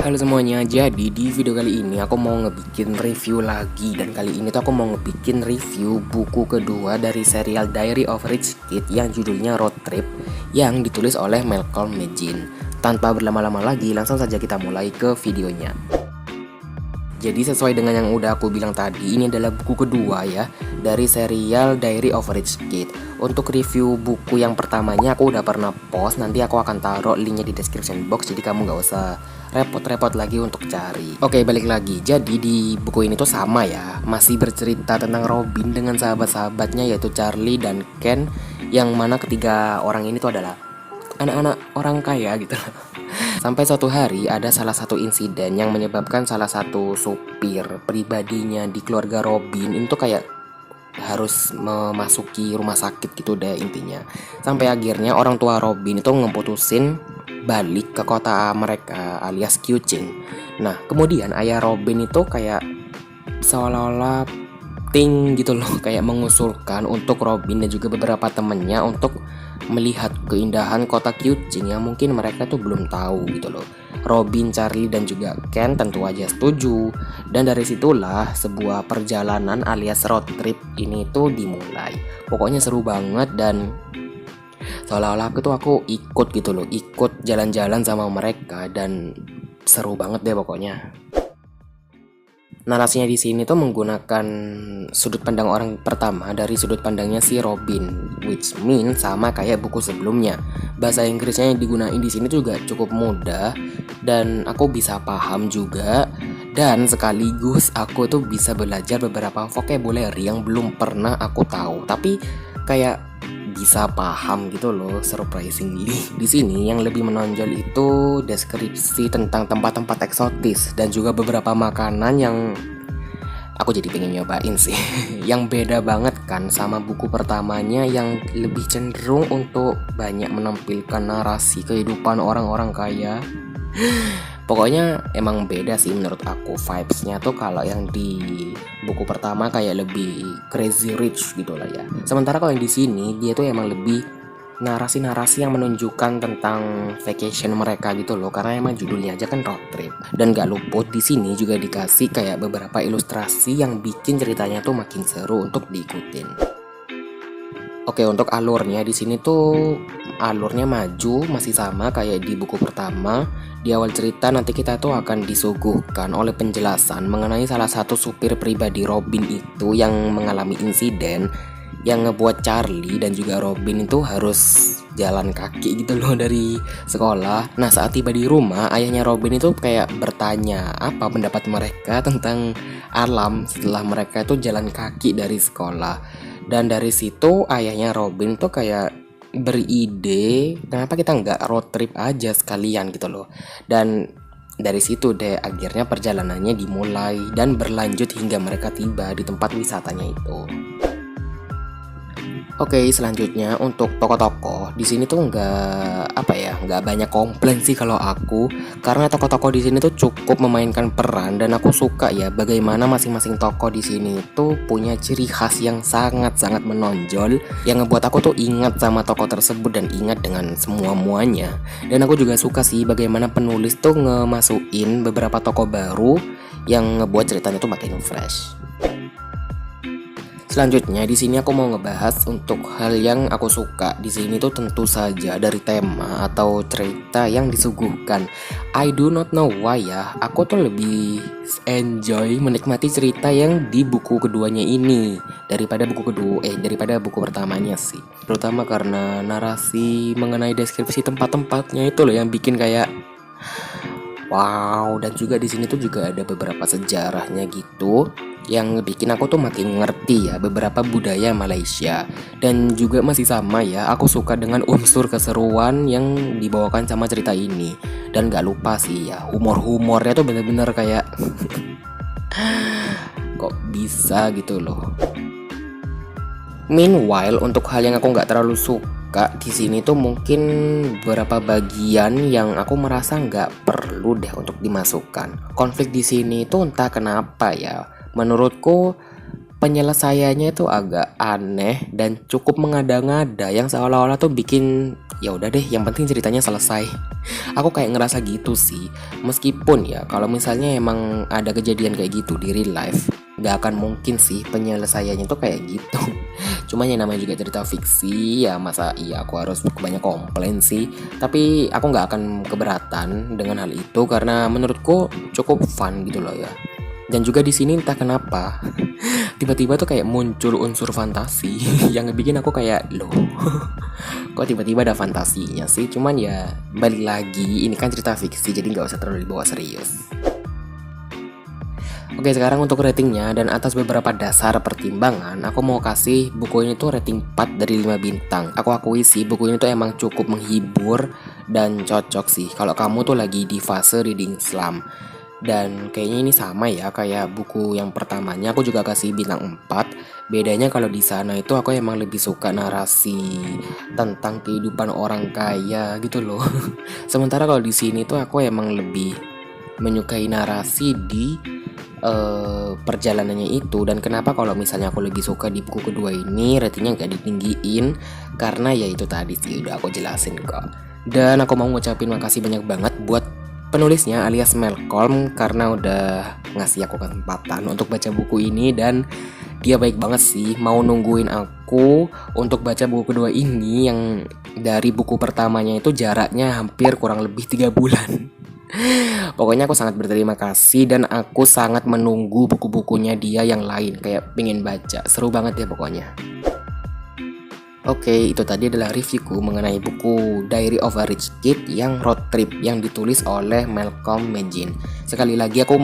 Halo semuanya, jadi di video kali ini aku mau ngebikin review lagi. Dan kali ini tuh aku mau ngebikin review buku kedua dari serial Diary of Rich Kid yang judulnya Road Trip, yang ditulis oleh Malcolm McGinn. Tanpa berlama-lama lagi, langsung saja kita mulai ke videonya. Jadi sesuai dengan yang udah aku bilang tadi, ini adalah buku kedua ya dari serial Diary of Rich Kid. Untuk review buku yang pertamanya aku udah pernah post, nanti aku akan taruh linknya di description box, jadi kamu nggak usah repot-repot lagi untuk cari. Oke, balik lagi. Jadi di buku ini tuh sama ya, masih bercerita tentang Robin dengan sahabat-sahabatnya yaitu Charlie dan Ken, yang mana ketiga orang ini tuh adalah anak-anak orang kaya gitu. Sampai suatu hari ada salah satu insiden yang menyebabkan salah satu supir pribadinya di keluarga Robin itu kayak harus memasuki rumah sakit gitu deh intinya. Sampai akhirnya orang tua Robin itu ngeputusin balik ke kota mereka alias Kuching. Nah kemudian ayah Robin itu kayak seolah-olah gitu loh, kayak mengusulkan untuk Robin dan juga beberapa temennya untuk melihat keindahan kota Kuching yang mungkin mereka tuh belum tahu gitu loh. Robin, Charlie dan juga Ken tentu aja setuju, dan dari situlah sebuah perjalanan alias road trip ini tuh dimulai. Pokoknya seru banget dan seolah-olah aku ikut gitu loh, ikut jalan-jalan sama mereka dan seru banget deh pokoknya. Narasinya di sini tuh menggunakan sudut pandang orang pertama dari sudut pandangnya si Robin, which means sama kayak buku sebelumnya. Bahasa Inggrisnya yang digunain di sini juga cukup mudah dan aku bisa paham juga, dan sekaligus aku tuh bisa belajar beberapa vocabulary yang belum pernah aku tahu, tapi kayak bisa paham gitu loh, surprisingly. Di sini yang lebih menonjol itu deskripsi tentang tempat-tempat eksotis dan juga beberapa makanan yang aku jadi pengen nyobain sih. Yang beda banget kan sama buku pertamanya yang lebih cenderung untuk banyak menampilkan narasi kehidupan orang-orang kaya. Pokoknya emang beda sih menurut aku vibes-nya tuh. Kalau yang di buku pertama kayak lebih crazy rich gitu lah ya. Sementara kalau yang di sini dia tuh emang lebih narasi-narasi yang menunjukkan tentang vacation mereka gitu loh. Karena emang judulnya aja kan road trip. Dan gak luput di sini juga dikasih kayak beberapa ilustrasi yang bikin ceritanya tuh makin seru untuk diikutin. Oke, untuk alurnya di sini tuh alurnya maju masih sama kayak di buku pertama. Di awal cerita nanti kita tuh akan disuguhkan oleh penjelasan mengenai salah satu supir pribadi Robin itu yang mengalami insiden yang ngebuat Charlie dan juga Robin itu harus jalan kaki gitu loh dari sekolah. Nah saat tiba di rumah, ayahnya Robin itu kayak bertanya apa pendapat mereka tentang alam setelah mereka itu jalan kaki dari sekolah. Dan dari situ ayahnya Robin tuh kayak beride, kenapa kita nggak road trip aja sekalian gitu loh. Dan dari situ deh akhirnya perjalanannya dimulai dan berlanjut hingga mereka tiba di tempat wisatanya itu. Oke, selanjutnya untuk tokoh-tokoh di sini tuh nggak banyak komplain sih kalau aku, karena tokoh-tokoh di sini tuh cukup memainkan peran dan aku suka ya bagaimana masing-masing tokoh di sini tuh punya ciri khas yang sangat-sangat menonjol yang ngebuat aku tuh ingat sama tokoh tersebut dan ingat dengan semua-muanya. Dan aku juga suka sih bagaimana penulis tuh ngemasukin beberapa tokoh baru yang ngebuat ceritanya tuh makin fresh. Selanjutnya di sini aku mau ngebahas untuk hal yang aku suka di sini tuh tentu saja dari tema atau cerita yang disuguhkan. I do not know why ya, aku tuh lebih enjoy menikmati cerita yang di buku keduanya ini daripada buku pertamanya sih. Terutama karena narasi mengenai deskripsi tempat-tempatnya itu loh yang bikin kayak wow, dan juga di sini tuh juga ada beberapa sejarahnya gitu yang bikin aku tuh makin ngerti ya beberapa budaya Malaysia. Dan juga masih sama ya, aku suka dengan unsur keseruan yang dibawakan sama cerita ini. Dan gak lupa sih ya, humor-humornya tuh bener-bener kayak kok bisa gitu loh. Meanwhile, untuk hal yang aku nggak terlalu suka di sini tuh mungkin beberapa bagian yang aku merasa nggak perlu deh untuk dimasukkan. Konflik di sini tuh entah kenapa ya, menurutku penyelesaiannya itu agak aneh dan cukup mengada-ngada yang seolah-olah tuh bikin ya udah deh yang penting ceritanya selesai. Aku kayak ngerasa gitu sih. Meskipun ya kalau misalnya emang ada kejadian kayak gitu di real life, nggak akan mungkin sih penyelesaiannya tuh kayak gitu. Cuma yang namanya juga cerita fiksi ya, masa iya aku harus banyak komplain sih. Tapi aku nggak akan keberatan dengan hal itu karena menurutku cukup fun gitu loh ya. Dan juga di sini entah kenapa tiba-tiba tuh kayak muncul unsur fantasi yang ngebikin aku kayak loh, kok tiba-tiba ada fantasinya sih. Cuman ya balik lagi ini kan cerita fiksi jadi nggak usah terlalu dibawa serius. Oke, sekarang untuk ratingnya dan atas beberapa dasar pertimbangan, aku mau kasih buku ini tuh rating 4 dari 5 bintang. Aku akui sih buku ini tuh emang cukup menghibur dan cocok sih kalau kamu tuh lagi di fase reading slump. Dan kayaknya ini sama ya kayak buku yang pertamanya, aku juga kasih bintang 4. Bedanya kalau di sana itu aku emang lebih suka narasi tentang kehidupan orang kaya gitu loh. Sementara kalau di sini tuh aku emang lebih menyukai narasi di perjalanannya itu. Dan kenapa kalau misalnya aku lebih suka di buku kedua ini ratingnya nggak ditinggiin, karena ya itu tadi sih udah aku jelasin kok. Dan aku mau ngucapin makasih banyak banget buat penulisnya alias Malcolm karena udah ngasih aku kesempatan untuk baca buku ini. Dan dia baik banget sih mau nungguin aku untuk baca buku kedua ini yang dari buku pertamanya itu jaraknya hampir kurang lebih 3 bulan. Pokoknya aku sangat berterima kasih dan aku sangat menunggu buku-bukunya dia yang lain, kayak pengen baca, seru banget ya pokoknya. Oke, itu tadi adalah reviewku mengenai buku Diary of a Rich Kid yang road trip yang ditulis oleh Malcolm Magin. Sekali lagi aku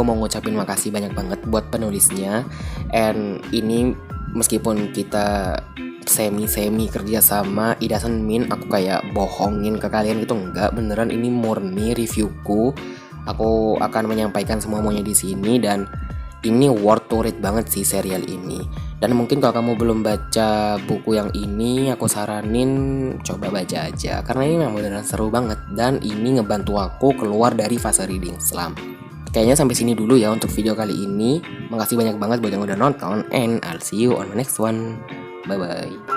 mau ngucapin makasih banyak banget buat penulisnya. And ini meskipun kita semi kerja sama, it doesn't mean aku kayak bohongin ke kalian gitu, enggak, beneran ini murni reviewku. Aku akan menyampaikan semuanya di sini dan ini worth to read banget sih serial ini. Dan mungkin kalau kamu belum baca buku yang ini, aku saranin coba baca aja karena ini memang beneran seru banget dan ini ngebantu aku keluar dari fase reading slump. Kayaknya sampai sini dulu ya untuk video kali ini. Makasih banyak banget buat yang udah nonton and I'll see you on the next one. Bye bye.